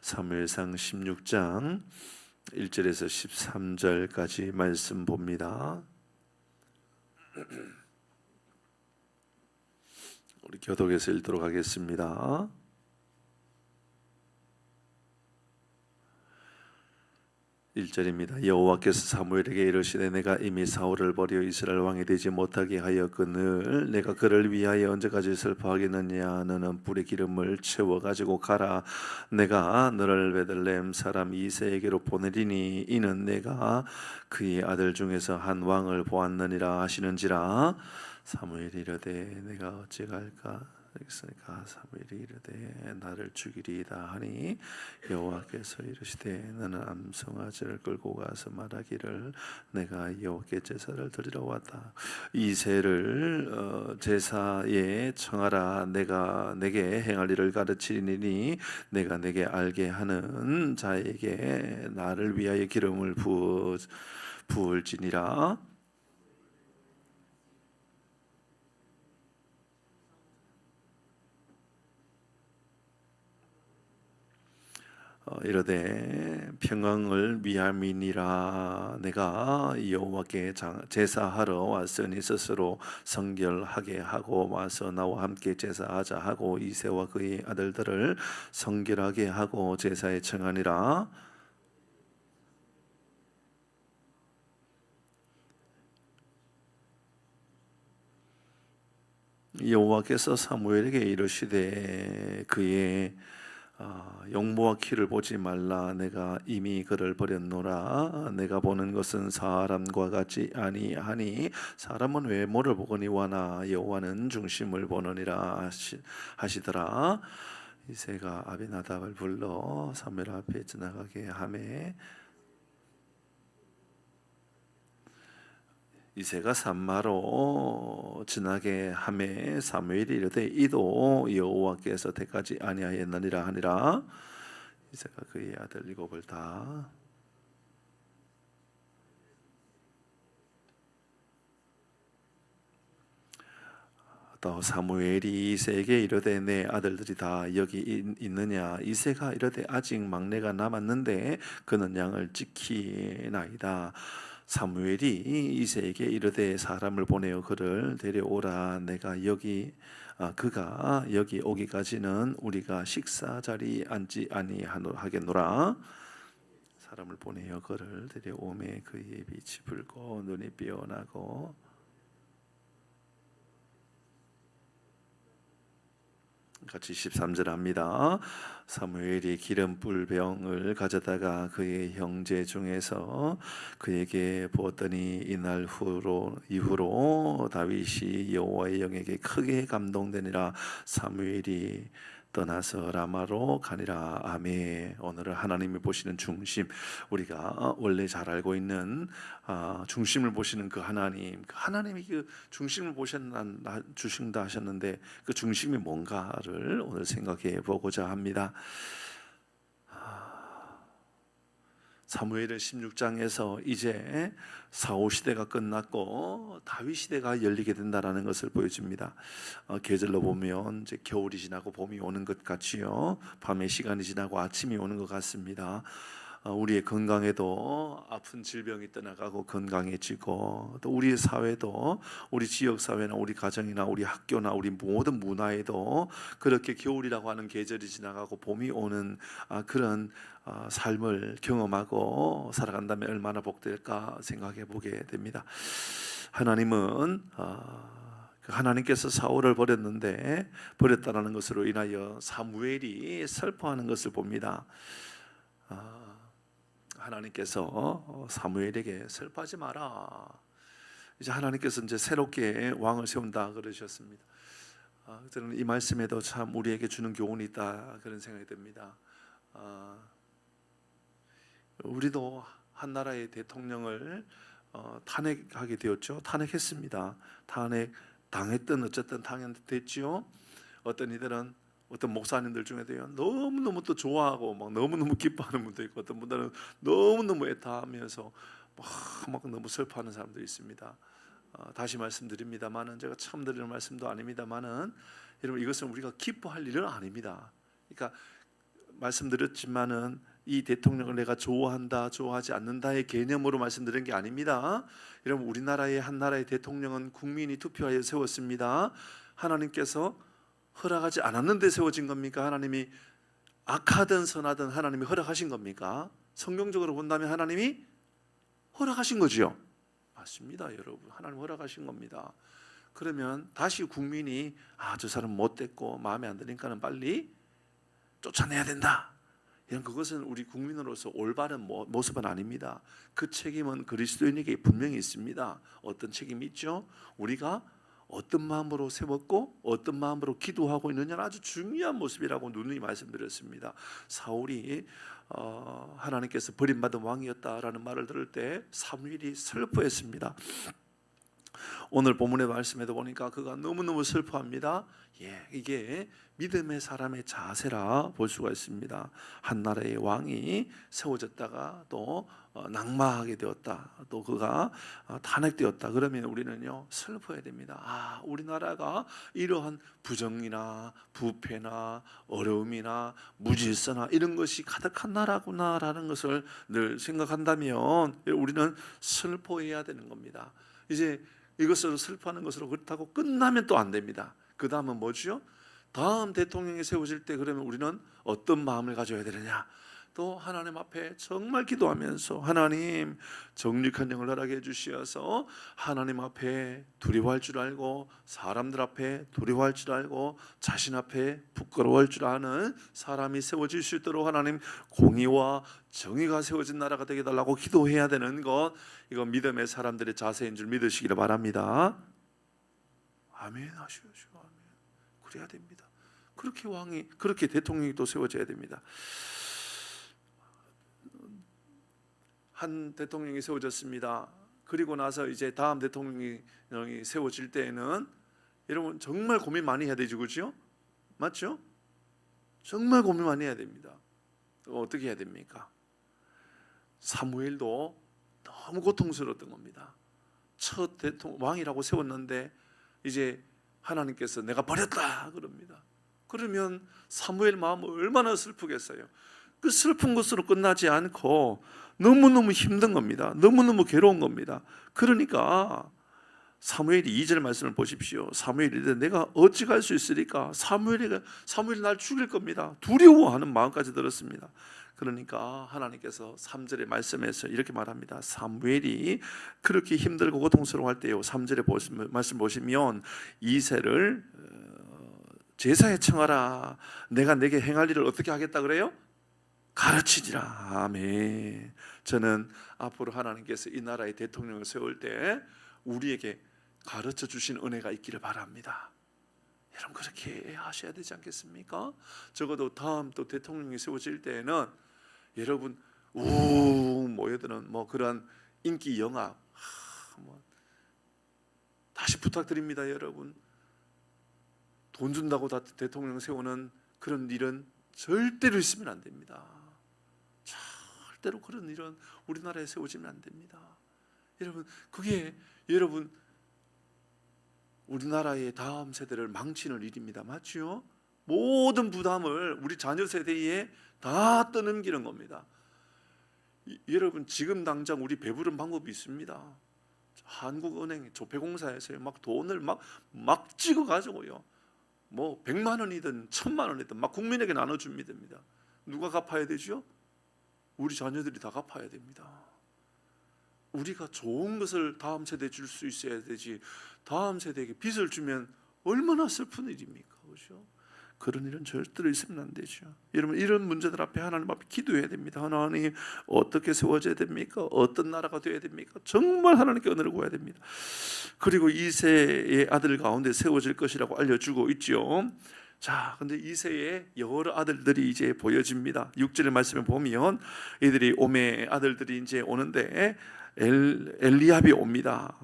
사무엘상 16장 1절에서 13절까지 말씀 봅니다. 우리 교독에서 읽도록 하겠습니다. 1절입니다. 여호와께서 사무엘에게 이르시되 내가 이미 사울을 버려 이스라엘 왕이 되지 못하게 하였거늘 내가 그를 위하여 언제까지 슬퍼하겠느냐. 너는 불에 기름을 채워 가지고 가라. 내가 너를 베들레헴 사람 이새에게로 보내리니 이는 내가 그의 아들 중에서 한 왕을 보았느니라 하시는지라. 사무엘이 이르되 내가 어찌 갈까. 사무엘이 이르되 나를 죽이리이다 하니 여호와께서 이르시되 너는 암송아지를 끌고 가서 말하기를 내가 여호와께 제사를 드리러 왔다. 이새를 제사에 청하라. 내가 내게 행할 일을 가르치리니 내가 내게 알게 하는 자에게 나를 위하여 기름을 부을지니라. 이르되 평강을 위함이니라. 내가 여호와께 제사하러 왔으니 스스로 성결하게 하고 와서 나와 함께 제사하자 하고 이새와 그의 아들들을 성결하게 하고 제사에 청하니라. 여호와께서 사무엘에게 이르시되 그의 용모와 키를 보지 말라. 내가 이미 그를 버렸노라. 내가 보는 것은 사람과 같지 아니하니 사람은 외모를 보거니와나 여호와는 중심을 보느니라 하시더라. 이새가 아비나답을 불러 사무엘 앞에 지나가게 하매 이새가 산마로 지나게 하매 사무엘이 이르되 이도 여호와께서 택하지 아니하였느니라 하니라. 이새가 그의 아들 7을 다 또 사무엘이 이새에게 이르되 내 아들들이 다 여기 있느냐. 이새가 이르되 아직 막내가 남았는데 그는 양을 지키나이다. 사무엘이 이새에게 이르되 사람을 보내어 그를 데려오라. 내가 그가 여기 오기까지는 우리가 식사 자리 앉지 아니하겠노라. 사람을 보내어 그를 데려오매 그의 빛이 불고 눈이 피어나고 같이 13절 합니다. 사무엘이 기름불 병을 가져다가 그의 형제 중에서 그에게 부었더니 이날 이후로 다윗이 여호와의 영에게 크게 감동되니라. 사무엘이 떠나서 라마로 가니라. 아멘. 오늘은 하나님이 보시는 중심, 우리가 원래 잘 알고 있는 중심을 보시는 그 하나님이 그 중심을 주신다 하셨는데 그 중심이 뭔가를 오늘 생각해 보고자 합니다. 사무엘은 16장에서 이제 사울 시대가 끝났고 다윗 시대가 열리게 된다라는 것을 보여줍니다. 계절로 보면 이제 겨울이 지나고 봄이 오는 것 같지요. 밤의 시간이 지나고 아침이 오는 것 같습니다. 우리의 건강에도 아픈 질병이 떠나가고 건강해지고 또 우리의 사회도 우리 지역 사회나 우리 가정이나 우리 학교나 우리 모든 문화에도 그렇게 겨울이라고 하는 계절이 지나가고 봄이 오는 그런 삶을 경험하고 살아간다면 얼마나 복될까 생각해 보게 됩니다. 하나님께서 사울을 버렸다는 것으로 인하여 사무엘이 슬퍼하는 것을 봅니다. 하나님께서 사무엘에게 슬퍼하지 마라. 이제 하나님께서 이제 새롭게 왕을 세운다 그러셨습니다. 저는 이 말씀에도 참 우리에게 주는 교훈이 있다 그런 생각이 듭니다. 우리도 한 나라의 대통령을 탄핵하게 되었죠. 탄핵했습니다. 당했든 어쨌든 당했지요. 어떤 이들은 어떤 목사님들 중에도요 너무너무 또 좋아하고 막 너무너무 기뻐하는 분도 있고 어떤 분들은 너무너무 애타하면서 막 너무 슬퍼하는 사람들이 있습니다. 다시 말씀드립니다만은 제가 처음 드리는 말씀도 아닙니다만은 여러분 이것은 우리가 기뻐할 일은 아닙니다. 그러니까 말씀드렸지만은 이 대통령을 내가 좋아한다, 좋아하지 않는다의 개념으로 말씀드린 게 아닙니다. 여러분, 우리나라의 한 나라의 대통령은 국민이 투표하여 세웠습니다. 하나님께서 허락하지 않았는데 세워진 겁니까? 하나님이 악하든 선하든 하나님이 허락하신 겁니까? 성경적으로 본다면 하나님이 허락하신 거지요. 맞습니다, 여러분. 하나님 허락하신 겁니다. 그러면 다시 국민이 저 사람 못됐고 마음에 안 드니까는 빨리 쫓아내야 된다, 이런, 그것은 우리 국민으로서 올바른 모습은 아닙니다. 그 책임은 그리스도인에게 분명히 있습니다. 어떤 책임이 있죠? 우리가 어떤 마음으로 세웠고 어떤 마음으로 기도하고 있느냐는 아주 중요한 모습이라고 누누이 말씀드렸습니다. 사울이 하나님께서 버림받은 왕이었다라는 말을 들을 때 사무엘이 슬퍼했습니다. 오늘 본문의 말씀에도 보니까 그가 너무너무 슬퍼합니다. 이게 믿음의 사람의 자세라 볼 수가 있습니다. 한 나라의 왕이 세워졌다가 또 낙마하게 되었다, 또 그가 탄핵되었다, 그러면 우리는요 슬퍼해야 됩니다. 우리나라가 이러한 부정이나 부패나 어려움이나 무질서나 이런 것이 가득한 나라구나라는 것을 늘 생각한다면 우리는 슬퍼해야 되는 겁니다. 이제 이것을 슬퍼하는 것으로 그렇다고 끝나면 또 안 됩니다. 그 다음은 뭐죠? 다음 대통령이 세워질 때 그러면 우리는 어떤 마음을 가져야 되느냐? 또 하나님 앞에 정말 기도하면서 하나님, 정직한 영을 허락해 주시어서 하나님 앞에 두려워할 줄 알고 사람들 앞에 두려워할 줄 알고 자신 앞에 부끄러워할 줄 아는 사람이 세워질 수 있도록 하나님 공의와 정의가 세워진 나라가 되게 달라고 기도해야 되는 것, 이건 믿음의 사람들의 자세인 줄 믿으시기를 바랍니다. 아멘 하시오. 아멘. 그래야 됩니다. 그렇게 대통령이 또 세워져야 됩니다. 한 대통령이 세워졌습니다. 그리고 나서 이제 다음 대통령이 세워질 때에는 여러분 정말 고민 많이 해야 되죠, 그렇죠? 맞죠? 정말 고민 많이 해야 됩니다. 어떻게 해야 됩니까? 사무엘도 너무 고통스러웠던 겁니다. 첫 왕이라고 세웠는데 이제 하나님께서 내가 버렸다 그럽니다. 그러면 사무엘 마음은 얼마나 슬프겠어요. 그 슬픈 것으로 끝나지 않고 너무너무 힘든 겁니다. 너무너무 괴로운 겁니다. 그러니까 사무엘이 2절 말씀을 보십시오. 사무엘이 이르되 내가 어찌 갈 수 있으리까? 사무엘이 날 죽일 겁니다. 두려워하는 마음까지 들었습니다. 그러니까 하나님께서 3절의 말씀에서 이렇게 말합니다. 사무엘이 그렇게 힘들고 고통스러워할 때요, 3절의 말씀 보시면 이새를 제사에 청하라. 내가 내게 행할 일을 어떻게 하겠다 그래요? 가르치지라. 아멘. 저는 앞으로 하나님께서 이 나라의 대통령을 세울 때 우리에게 가르쳐 주신 은혜가 있기를 바랍니다. 여러분 그렇게 하셔야 되지 않겠습니까? 적어도 다음 또 대통령이 세워질 때에는 여러분 우 모여드는 그런 인기 영합 다시 부탁드립니다. 여러분 돈 준다고 다 대통령 세우는 그런 일은 절대로 있으면 안 됩니다. 절대로 그런 일은 우리나라에 세워지면 안 됩니다. 여러분 그게 여러분 우리나라의 다음 세대를 망치는 일입니다. 맞죠? 모든 부담을 우리 자녀 세대에 다 떠넘기는 겁니다. 여러분 지금 당장 우리 배부른 방법이 있습니다. 한국은행 조폐공사에서 막 돈을 막 찍어 가지고요, 100만 원이든 1000만 원이든 막 국민에게 나눠주면 됩니다. 누가 갚아야 되죠? 우리 자녀들이 다 갚아야 됩니다. 우리가 좋은 것을 다음 세대에 줄 수 있어야 되지, 다음 세대에게 빚을 주면 얼마나 슬픈 일입니까? 그렇죠? 그런 일은 절대로 있으면 안 되죠. 여러분 이런 문제들 앞에 하나님 앞에 기도해야 됩니다. 하나님 어떻게 세워져야 됩니까? 어떤 나라가 되어야 됩니까? 정말 하나님께 은혜를 구해야 됩니다. 그리고 이새의 아들 가운데 세워질 것이라고 알려주고 있죠. 자, 근데 이새의 여러 아들들이 이제 보여집니다. 6절의 말씀에 보면 이들이 오메 아들들이 이제 오는데 엘리압이 옵니다.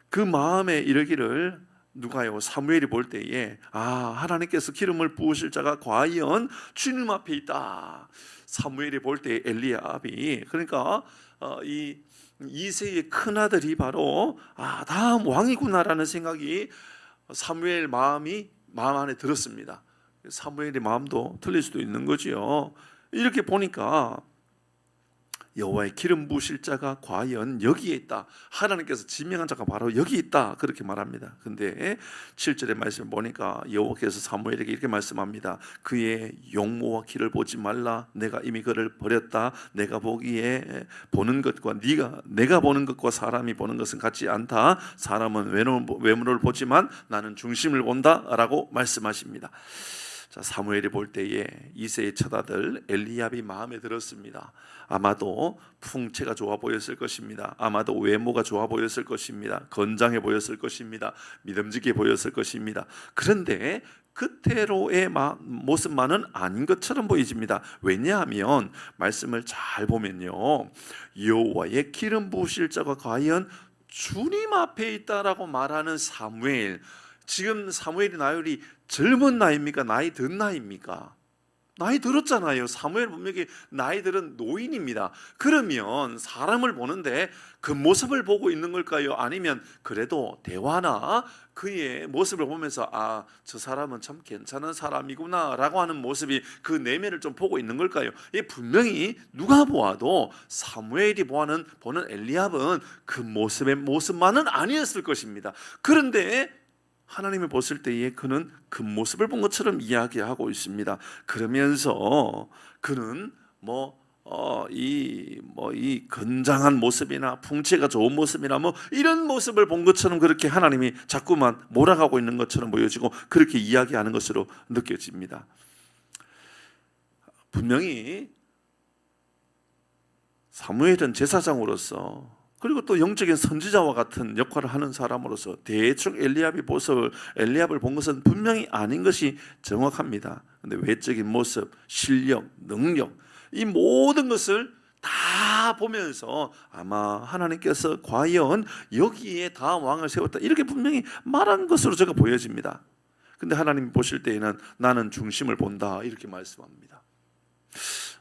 그 마음에 이르기를 누가요? 사무엘이 볼 때에 하나님께서 기름을 부으실 자가 과연 주님 앞에 있다. 사무엘이 볼 때 엘리압이, 그러니까 이 이새의 큰 아들이 바로 다음 왕이구나라는 생각이 사무엘 마음 안에 들었습니다. 사무엘의 마음도 틀릴 수도 있는 거지요. 이렇게 보니까 여호와의 기름 부으실 자가 과연 여기에 있다. 하나님께서 지명한 자가 바로 여기 있다. 그렇게 말합니다. 근데 7절의 말씀을 보니까 여호와께서 사무엘에게 이렇게 말씀합니다. 그의 용모와 키를 보지 말라. 내가 이미 그를 버렸다. 내가 보기에 보는 것과 내가 보는 것과 사람이 보는 것은 같지 않다. 사람은 외모를 보지만 나는 중심을 본다라고 말씀하십니다. 자, 사무엘이 볼 때에 이새의 처아들 엘리압이 마음에 들었습니다. 아마도 풍채가 좋아 보였을 것입니다. 아마도 외모가 좋아 보였을 것입니다. 건장해 보였을 것입니다. 믿음직해 보였을 것입니다. 그런데 그때로의 모습만은 아닌 것처럼 보여집니다. 왜냐하면 말씀을 잘 보면요, 여호와의 기름 부으실 자가 과연 주님 앞에 있다라고 말하는 사무엘, 지금 사무엘이 나이가 젊은 나이입니까? 나이 든 나이입니까? 나이 들었잖아요. 사무엘 분명히 나이 들은 노인입니다. 그러면 사람을 보는데 그 모습을 보고 있는 걸까요? 아니면 그래도 대화나 그의 모습을 보면서 저 사람은 참 괜찮은 사람이구나 라고 하는 모습이 그 내면을 좀 보고 있는 걸까요? 분명히 누가 보아도 사무엘이 보는 엘리압은 그 모습만은 아니었을 것입니다. 그런데 하나님이 보실 때에 그는 그 모습을 본 것처럼 이야기하고 있습니다. 그러면서 그는 이 건장한 모습이나 풍채가 좋은 모습이나 이런 모습을 본 것처럼 그렇게 하나님이 자꾸만 몰아가고 있는 것처럼 보여지고 그렇게 이야기하는 것으로 느껴집니다. 분명히 사무엘은 제사장으로서 그리고 또 영적인 선지자와 같은 역할을 하는 사람으로서 대충 엘리압을 본 것은 분명히 아닌 것이 정확합니다. 그런데 외적인 모습, 실력, 능력 이 모든 것을 다 보면서 아마 하나님께서 과연 여기에 다음 왕을 세웠다 이렇게 분명히 말한 것으로 제가 보여집니다. 근데 하나님이 보실 때에는 나는 중심을 본다 이렇게 말씀합니다.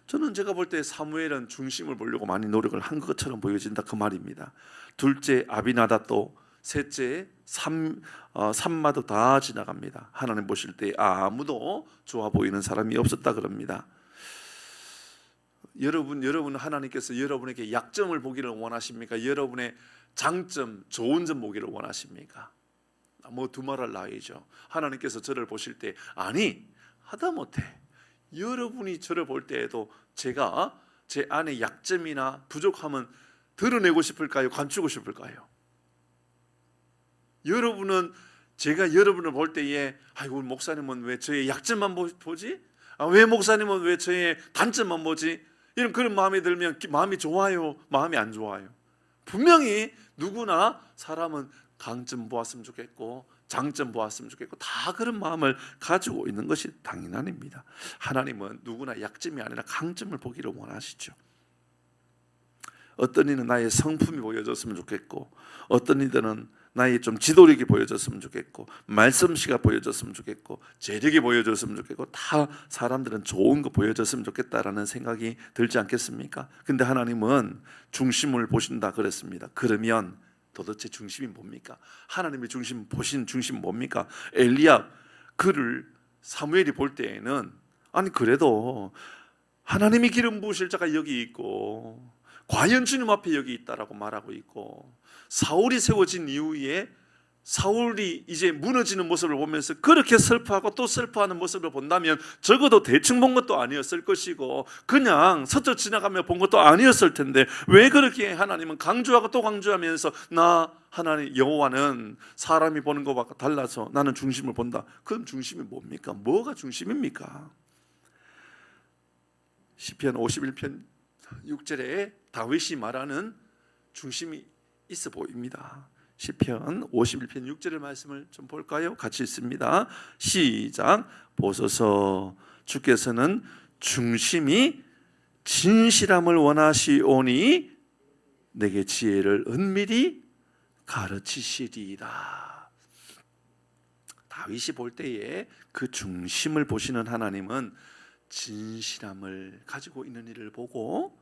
저는 제가 볼 때 사무엘은 중심을 보려고 많이 노력을 한 것처럼 보여진다 그 말입니다. 둘째 아비나답도, 셋째 삼마도 다 지나갑니다. 하나님 보실 때 아무도 좋아 보이는 사람이 없었다 그럽니다. 여러분 하나님께서 여러분에게 약점을 보기를 원하십니까? 여러분의 장점, 좋은 점 보기를 원하십니까? 두말할 나위죠. 하나님께서 저를 보실 때 하다못해 여러분이 저를 볼 때에도 제가 제 안에 약점이나 부족함은 드러내고 싶을까요? 감추고 싶을까요? 여러분은 제가 여러분을 볼 때에 아이고 목사님은 왜 저의 약점만 보지? 왜 목사님은 왜 저의 단점만 보지? 이런 그런 마음이 들면 마음이 좋아요? 마음이 안 좋아요? 분명히 누구나 사람은 강점 보았으면 좋겠고 장점 보았으면 좋겠고 다 그런 마음을 가지고 있는 것이 당연한 일입니다. 하나님은 누구나 약점이 아니라 강점을 보기를 원하시죠. 어떤 이는 나의 성품이 보여졌으면 좋겠고 어떤 이들은 나의 좀 지도력이 보여졌으면 좋겠고 말씀씨가 보여졌으면 좋겠고 재력이 보여졌으면 좋겠고 다 사람들은 좋은 거 보여졌으면 좋겠다라는 생각이 들지 않겠습니까? 근데 하나님은 중심을 보신다 그랬습니다. 그러면 도대체 중심이 뭡니까? 하나님의 보신 중심은 뭡니까? 엘리압 그를 사무엘이 볼 때에는 그래도 하나님이 기름 부으실 자가 여기 있고 과연 주님 앞에 여기 있다라고 말하고 있고 사울이 세워진 이후에 사울이 이제 무너지는 모습을 보면서 그렇게 슬퍼하고 또 슬퍼하는 모습을 본다면 적어도 대충 본 것도 아니었을 것이고 그냥 스쳐 지나가며 본 것도 아니었을 텐데 왜 그렇게 하나님은 강조하고 또 강조하면서 하나님 여호와는 사람이 보는 것과 달라서 나는 중심을 본다. 그럼 중심이 뭡니까? 뭐가 중심입니까? 시편 51편 6절에 다윗이 말하는 중심이 있어 보입니다. 시편 51편 6절의 말씀을 좀 볼까요? 같이 읽습니다. 시작. 보소서 주께서는 중심이 진실함을 원하시오니 내게 지혜를 은밀히 가르치시리이다. 다윗이 볼 때에 그 중심을 보시는 하나님은 진실함을 가지고 있는 이를 보고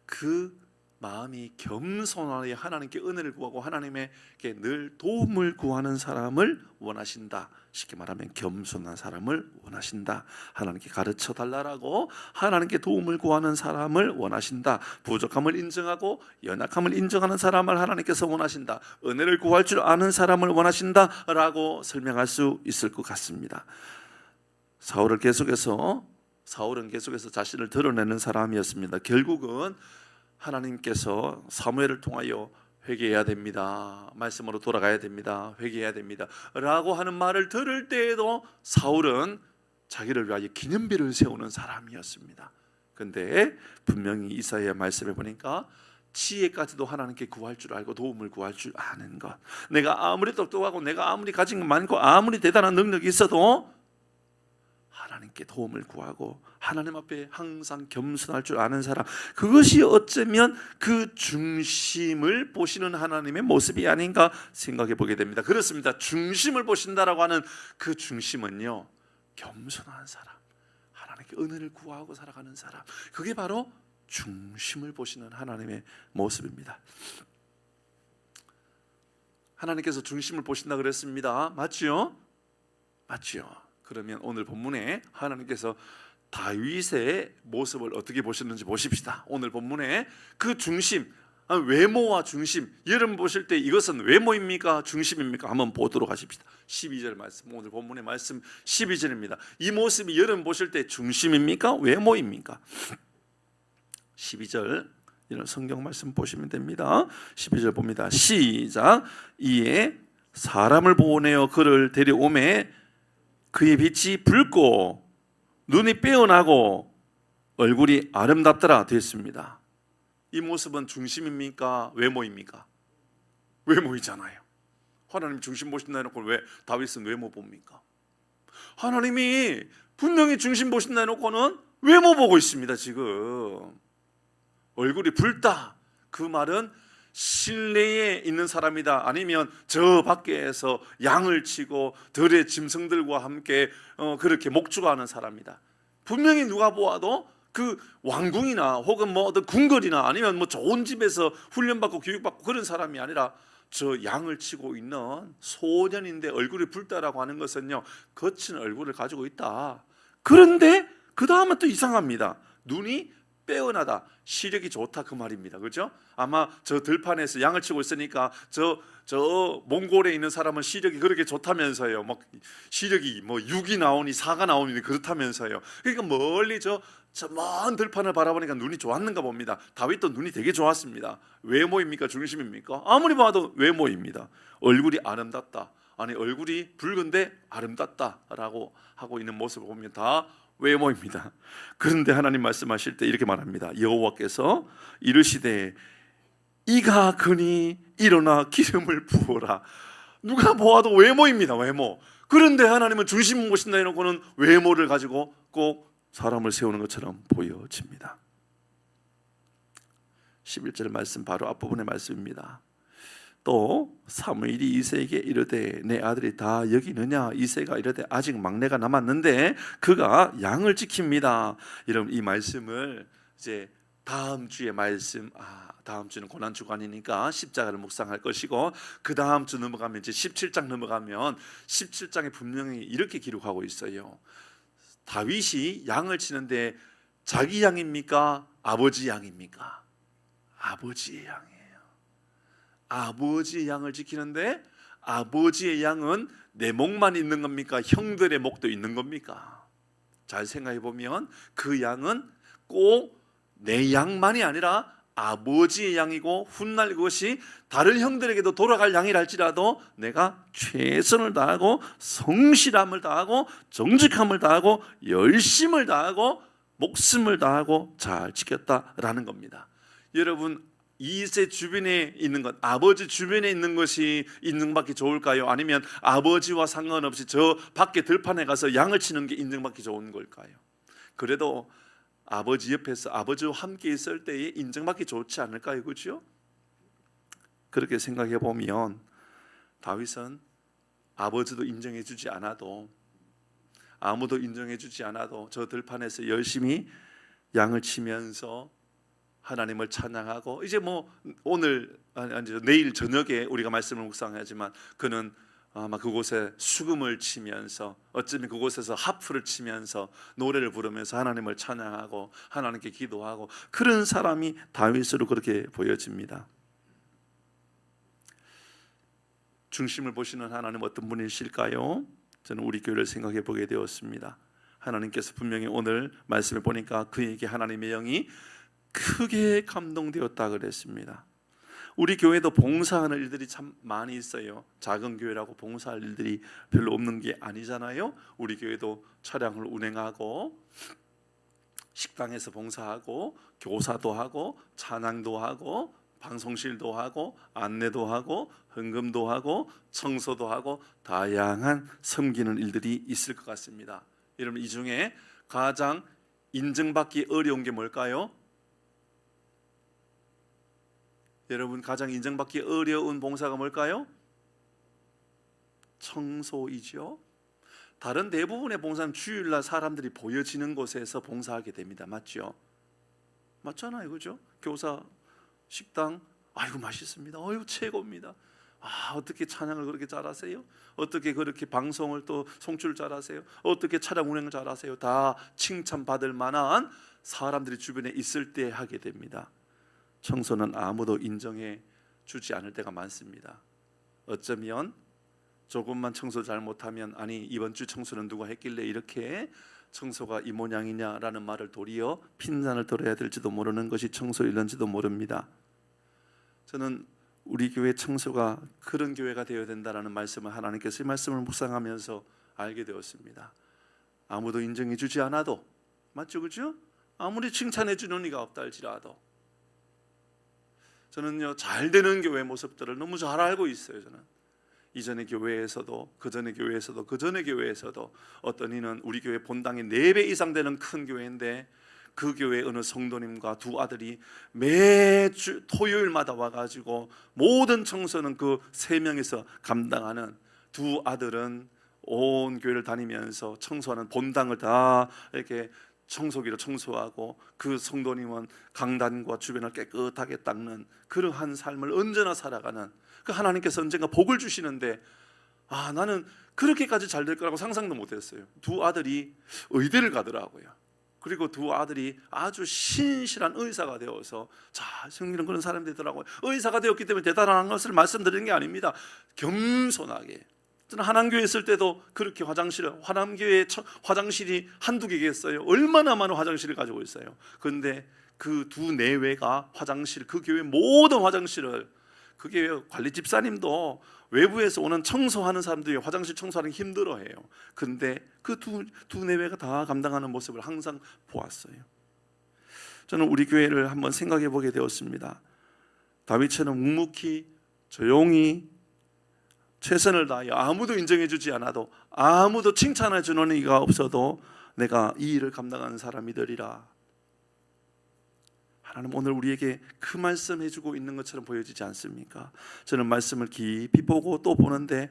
그 마음이 겸손하여 하나님께 은혜를 구하고 하나님에게 늘 도움을 구하는 사람을 원하신다. 쉽게 말하면 겸손한 사람을 원하신다. 하나님께 가르쳐 달라고 하나님께 도움을 구하는 사람을 원하신다. 부족함을 인정하고 연약함을 인정하는 사람을 하나님께서 원하신다. 은혜를 구할 줄 아는 사람을 원하신다라고 설명할 수 있을 것 같습니다. 사울은 계속해서 자신을 드러내는 사람이었습니다. 결국은 하나님께서 사무엘을 통하여 회개해야 됩니다. 말씀으로 돌아가야 됩니다. 회개해야 됩니다. 라고 하는 말을 들을 때에도 사울은 자기를 위하여 기념비를 세우는 사람이었습니다. 근데 분명히 이사야 말씀에 보니까 지혜까지도 하나님께 구할 줄 알고 도움을 구할 줄 아는 것, 내가 아무리 똑똑하고 내가 아무리 가진 것 많고 아무리 대단한 능력이 있어도 하나님께 도움을 구하고 하나님 앞에 항상 겸손할 줄 아는 사람, 그것이 어쩌면 그 중심을 보시는 하나님의 모습이 아닌가 생각해 보게 됩니다. 그렇습니다. 중심을 보신다라고 하는 그 중심은요, 겸손한 사람, 하나님께 은혜를 구하고 살아가는 사람, 그게 바로 중심을 보시는 하나님의 모습입니다. 하나님께서 중심을 보신다 그랬습니다. 맞지요? 맞지요? 그러면 오늘 본문에 하나님께서 다윗의 모습을 어떻게 보셨는지 보십시다. 오늘 본문에 그 중심, 외모와 중심, 여러분 보실 때 이것은 외모입니까? 중심입니까? 한번 보도록 하십시다. 12절 말씀, 오늘 본문의 말씀 12절입니다. 이 모습이 여러분 보실 때 중심입니까? 외모입니까? 12절 이런 성경 말씀 보시면 됩니다. 12절 봅니다. 시작. 이에 사람을 보내어 그를 데려오매 그의 빛이 붉고 눈이 빼어나고 얼굴이 아름답더라 됐습니다. 이 모습은 중심입니까? 외모입니까? 외모이잖아요. 하나님 중심 보신다 해놓고 왜 다윗은 외모 봅니까? 하나님이 분명히 중심 보신다 해놓고는 외모 보고 있습니다. 지금 얼굴이 붉다, 그 말은 실내에 있는 사람이다, 아니면 저 밖에서 양을 치고 들의 짐승들과 함께 그렇게 목축하는 사람이다. 분명히 누가 보아도 그 왕궁이나 혹은 뭐 어떤 궁궐이나 아니면 뭐 좋은 집에서 훈련받고 교육받고 그런 사람이 아니라 저 양을 치고 있는 소년인데 얼굴이 붉다라고 하는 것은요, 거친 얼굴을 가지고 있다. 그런데 그 다음은 또 이상합니다. 눈이 빼어나다, 시력이 좋다, 그 말입니다. 그렇죠? 아마 저 들판에서 양을 치고 있으니까 저 몽골에 있는 사람은 시력이 그렇게 좋다면서요. 막 시력이 뭐 6이 나오니 4가 나오니 그렇다면서요. 그러니까 멀리 저 먼 들판을 바라보니까 눈이 좋았는가 봅니다. 다윗도 눈이 되게 좋았습니다. 외모입니까? 중심입니까? 아무리 봐도 외모입니다. 얼굴이 아름답다, 아니 얼굴이 붉은데 아름답다라고 하고 있는 모습을 보면 다 외모입니다. 그런데 하나님 말씀하실 때 이렇게 말합니다. 여호와께서 이르시되 이가 그니 일어나 기름을 부어라. 누가 보아도 외모입니다. 외모. 그런데 하나님은 중심 보신다 해놓고는 외모를 가지고 꼭 사람을 세우는 것처럼 보여집니다. 11절 말씀 바로 앞부분의 말씀입니다. 또 사무엘이 이새에게 이르되 내 아들이 다 여기 있느냐? 이새가 이르되 아직 막내가 남았는데 그가 양을 지킵니다. 여러분 이 말씀을 이제 다음 주에 말씀, 다음 주는 고난 주간이니까 십자가를 묵상할 것이고, 그 다음 주 넘어가면 이제 17장 넘어가면 17장에 분명히 이렇게 기록하고 있어요. 다윗이 양을 치는데 자기 양입니까? 아버지 양입니까? 아버지의 양이에요. 아버지의 양을 지키는데 아버지의 양은 내 목만 있는 겁니까? 형들의 목도 있는 겁니까? 잘 생각해 보면 그 양은 꼭 내 양만이 아니라 아버지의 양이고, 훗날 그것이 다른 형들에게도 돌아갈 양이라 할지라도 내가 최선을 다하고 성실함을 다하고 정직함을 다하고 열심을 다하고 목숨을 다하고 잘 지켰다라는 겁니다. 여러분 이세 주변에 있는 것, 아버지 주변에 있는 것이 인정받기 좋을까요? 아니면 아버지와 상관없이 저 밖에 들판에 가서 양을 치는 게 인정받기 좋은 걸까요? 그래도 아버지 옆에서 아버지와 함께 있을 때에 인정받기 좋지 않을까요? 그렇죠? 그렇게 생각해 보면 다윗은 아버지도 인정해 주지 않아도, 아무도 인정해 주지 않아도 저 들판에서 열심히 양을 치면서 하나님을 찬양하고 이제 뭐 오늘 아니 내일 저녁에 우리가 말씀을 묵상하지만 그는 아마 그곳에 수금을 치면서 어쩌면 그곳에서 하프를 치면서 노래를 부르면서 하나님을 찬양하고 하나님께 기도하고 그런 사람이 다윗으로 그렇게 보여집니다. 중심을 보시는 하나님 어떤 분이실까요? 저는 우리 교회를 생각해 보게 되었습니다. 하나님께서 분명히 오늘 말씀을 보니까 그에게 하나님의 영이 크게 감동되었다 그랬습니다. 우리 교회도 봉사하는 일들이 참 많이 있어요. 작은 교회라고 봉사할 일들이 별로 없는 게 아니잖아요. 우리 교회도 차량을 운행하고 식당에서 봉사하고 교사도 하고 찬양도 하고 방송실도 하고 안내도 하고 헌금도 하고 청소도 하고 다양한 섬기는 일들이 있을 것 같습니다. 여러분 이 중에 가장 인정받기 어려운 게 뭘까요? 여러분 가장 인정받기 어려운 봉사가 뭘까요? 청소이죠. 다른 대부분의 봉사는 주일날 사람들이 보여지는 곳에서 봉사하게 됩니다. 맞죠? 맞잖아요, 그죠? 교사, 식당, 아이고 맛있습니다. 아이고 최고입니다. 어떻게 찬양을 그렇게 잘하세요? 어떻게 그렇게 방송을 또 송출 잘하세요? 어떻게 차량 운행을 잘하세요? 다 칭찬받을 만한 사람들이 주변에 있을 때 하게 됩니다. 청소는 아무도 인정해 주지 않을 때가 많습니다. 어쩌면 조금만 청소 잘못하면 아니 이번 주 청소는 누가 했길래 이렇게 청소가 이 모양이냐라는 말을 도리어 핀잔을 들어야 될지도 모르는 것이 청소일런지도 모릅니다. 저는 우리 교회 청소가 그런 교회가 되어야 된다라는 말씀을 하나님께서 이 말씀을 묵상하면서 알게 되었습니다. 아무도 인정해 주지 않아도 맞죠, 그죠? 아무리 칭찬해 주는 이가 없다 할지라도 저는요 잘 되는 교회 모습들을 너무 잘 알고 있어요. 저는 이전의 교회에서도 그전의 교회에서도 그전의 교회에서도 어떤 이는 우리 교회 본당이 4배 이상 되는 큰 교회인데 그 교회 어느 성도님과 두 아들이 매주 토요일마다 와가지고 모든 청소는 그 3명이서 감당하는 두 아들은 온 교회를 다니면서 청소하는 본당을 다 이렇게 청소기로 청소하고 그 성도님은 강단과 주변을 깨끗하게 닦는 그러한 삶을 언제나 살아가는 그 하나님께서 언젠가 복을 주시는데 나는 그렇게까지 잘 될 거라고 상상도 못했어요. 두 아들이 의대를 가더라고요. 그리고 두 아들이 아주 신실한 의사가 되어서 성리는 그런 사람이 되더라고요. 의사가 되었기 때문에 대단한 것을 말씀드리는 게 아닙니다. 겸손하게. 저는 하남교회 있을 때도 그렇게 하남교회 화장실이 한두 개겠어요. 얼마나 많은 화장실을 가지고 있어요. 그런데 그 두 내외가 화장실, 그 교회 모든 화장실을 그 교회 관리 집사님도 외부에서 오는 청소하는 사람들이 화장실 청소하는 게 힘들어해요. 그런데 그 두 내외가 다 감당하는 모습을 항상 보았어요. 저는 우리 교회를 한번 생각해 보게 되었습니다. 다윗처럼 묵묵히 조용히 최선을 다하여 아무도 인정해 주지 않아도 아무도 칭찬해 주는 이가 없어도 내가 이 일을 감당하는 사람이 되리라. 하나님 오늘 우리에게 그 말씀 해주고 있는 것처럼 보여지지 않습니까? 저는 말씀을 깊이 보고 또 보는데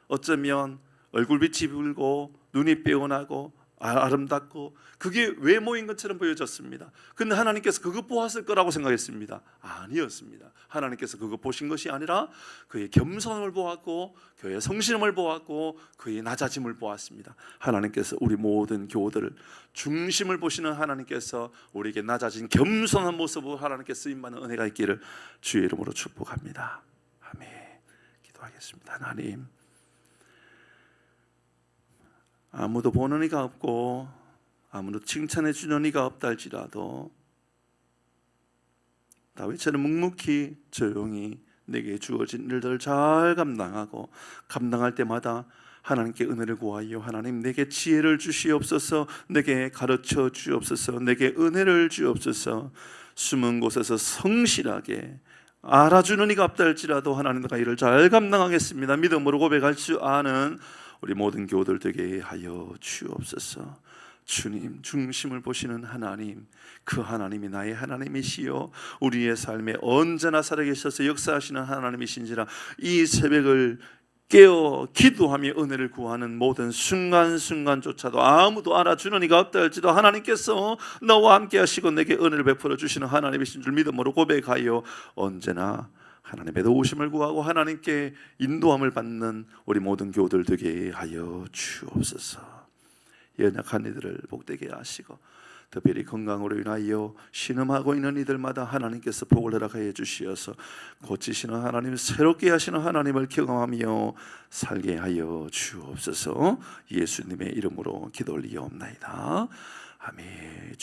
어쩌면 얼굴빛이 붉고 눈이 빼어나고 아름답고 그게 외모인 것처럼 보여졌습니다. 근데 하나님께서 그것 보았을 거라고 생각했습니다. 아니었습니다. 하나님께서 그것 보신 것이 아니라 그의 겸손을 보았고 그의 성실함을 보았고 그의 낮아짐을 보았습니다. 하나님께서 우리 모든 교우들을 중심을 보시는 하나님께서 우리에게 낮아진 겸손한 모습으로 하나님께 쓰임받는 은혜가 있기를 주의 이름으로 축복합니다. 아멘. 기도하겠습니다. 하나님, 아무도 보는 이가 없고 아무도 칭찬해 주는 이가 없다 할지라도 다윗처럼 묵묵히 조용히 내게 주어진 일들을 잘 감당하고 감당할 때마다 하나님께 은혜를 구하여 하나님 내게 지혜를 주시옵소서, 내게 가르쳐 주옵소서, 내게 은혜를 주옵소서. 숨은 곳에서 성실하게 알아주는 이가 없다 할지라도 하나님 내가 이를 잘 감당하겠습니다. 믿음으로 고백할 줄 아는 우리 모든 교우들 되게 하여 주옵소서. 주님, 중심을 보시는 하나님, 그 하나님이 나의 하나님이시요 우리의 삶에 언제나 살아계셔서 역사하시는 하나님이신지라 이 새벽을 깨어 기도하며 은혜를 구하는 모든 순간순간조차도 아무도 알아주는 이가 없다 할지도 하나님께서 너와 함께 하시고 내게 은혜를 베풀어 주시는 하나님이신 줄 믿음으로 고백하여 언제나 하나님의 도우심을 구하고 하나님께 인도함을 받는 우리 모든 교우들 되게 하여 주옵소서. 연약한 이들을 복되게 하시고 특별히 건강으로 인하여 신음하고 있는 이들마다 하나님께서 복을 허락하여 주시어서 고치시는 하나님, 새롭게 하시는 하나님을 경험하며 살게 하여 주옵소서. 예수님의 이름으로 기도 올리옵나이다. 아멘.